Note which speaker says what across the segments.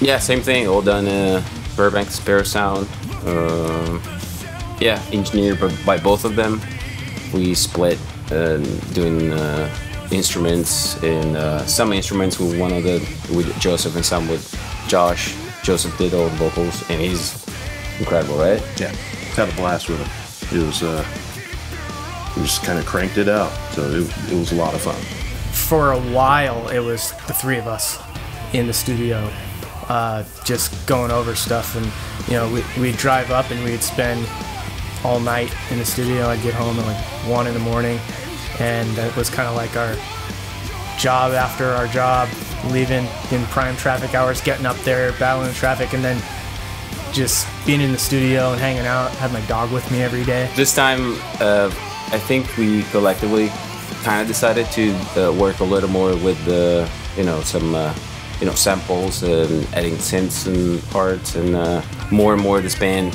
Speaker 1: Yeah, same thing. All done Burbank, Sparrow sound. Yeah, engineered by both of them. We split doing instruments and some instruments with with Joseph and some with Josh. Joseph did all the vocals, and he's incredible, right?
Speaker 2: Yeah, had a blast with him. It was we just kind of cranked it out, so it was a lot of fun.
Speaker 3: For a while, it was the three of us in the studio, just going over stuff, and you know, we'd drive up and we'd spend all night in the studio. I'd get home at like 1 in the morning, and that was kind of like our job after our job, leaving in prime traffic hours, getting up there, battling traffic, and then just being in the studio and hanging out. Had my dog with me every day.
Speaker 1: This time, I think we collectively kind of decided to work a little more with the, some, samples and adding synths and parts, and more this band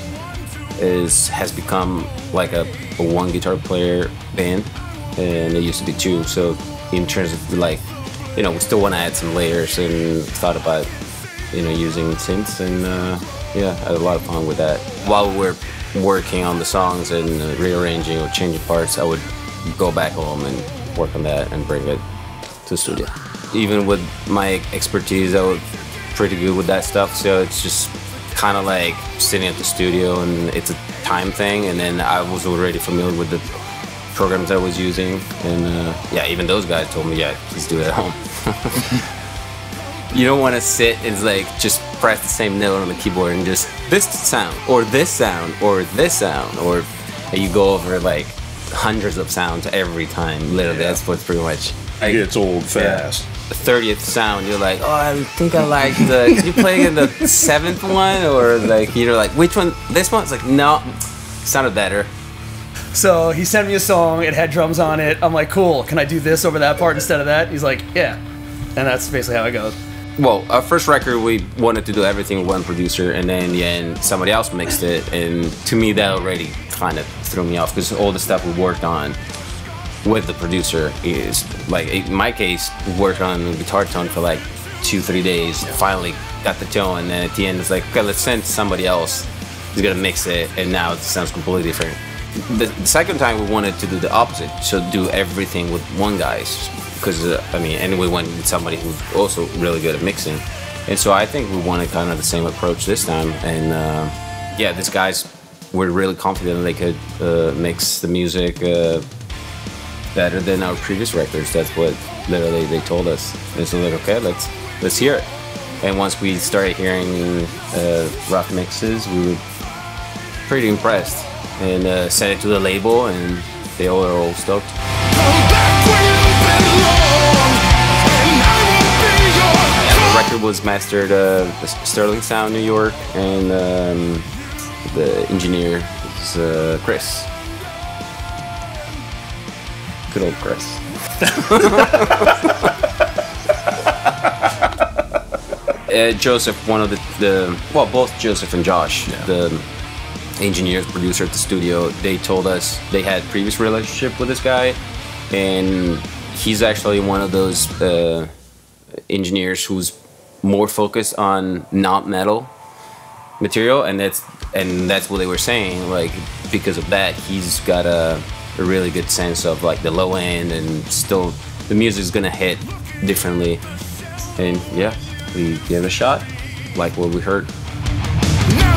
Speaker 1: has become like a one guitar player band, and it used to be two. So in terms of like, we still want to add some layers, and thought about, using synths, and yeah, I had a lot of fun with that. While we're working on the songs and rearranging or changing parts, I would go back home and work on that and bring it to the studio. Even with my expertise, I was pretty good with that stuff, so it's just kind of like sitting at the studio, and it's a time thing, and then I was already familiar with the programs I was using, and yeah, even those guys told me, yeah, please do it at home. You don't want to sit and like just press the same note on the keyboard and just this sound or this sound or this sound, or you go over like hundreds of sounds every time. Literally, yeah. That's what's pretty much.
Speaker 2: It gets old fast.
Speaker 1: Yeah. The 30th sound, you're like, oh, I think I like the. Can you play in the 7th one, or like you're like, which one? This one? It's like, no, sounded better.
Speaker 4: So he sent me a song. It had drums on it. I'm like, cool. Can I do this over that part instead of that? He's like, yeah, and that's basically how it goes.
Speaker 1: Well, our first record, we wanted to do everything with one producer, and then in the end, somebody else mixed it, and to me, that already kind of threw me off, because all the stuff we worked on with the producer is, like, in my case, we worked on the guitar tone for like 2-3 days, finally got the tone, and then at the end, it's like, okay, let's send somebody else who's gonna mix it, and now it sounds completely different. The second time, we wanted to do the opposite, so do everything with one guy. Because, and we went with somebody who's also really good at mixing. And so I think we wanted kind of the same approach this time. And yeah, these guys were really confident they could mix the music better than our previous records. That's what literally they told us. And so like, okay, let's hear it. And once we started hearing rough mixes, we were pretty impressed. And sent it to the label, and they all are all stoked. The record was mastered Sterling Sound, New York, and the engineer is Chris. Good old Chris. Joseph, one of both Joseph and Josh, yeah. The engineers, producer at the studio, they told us they had previous relationship with this guy, and he's actually one of those engineers who's more focused on not metal material, and that's what they were saying. Like, because of that, he's got a really good sense of like the low end, and still the music's gonna hit differently. And yeah, we gave it a shot, like what we heard. Now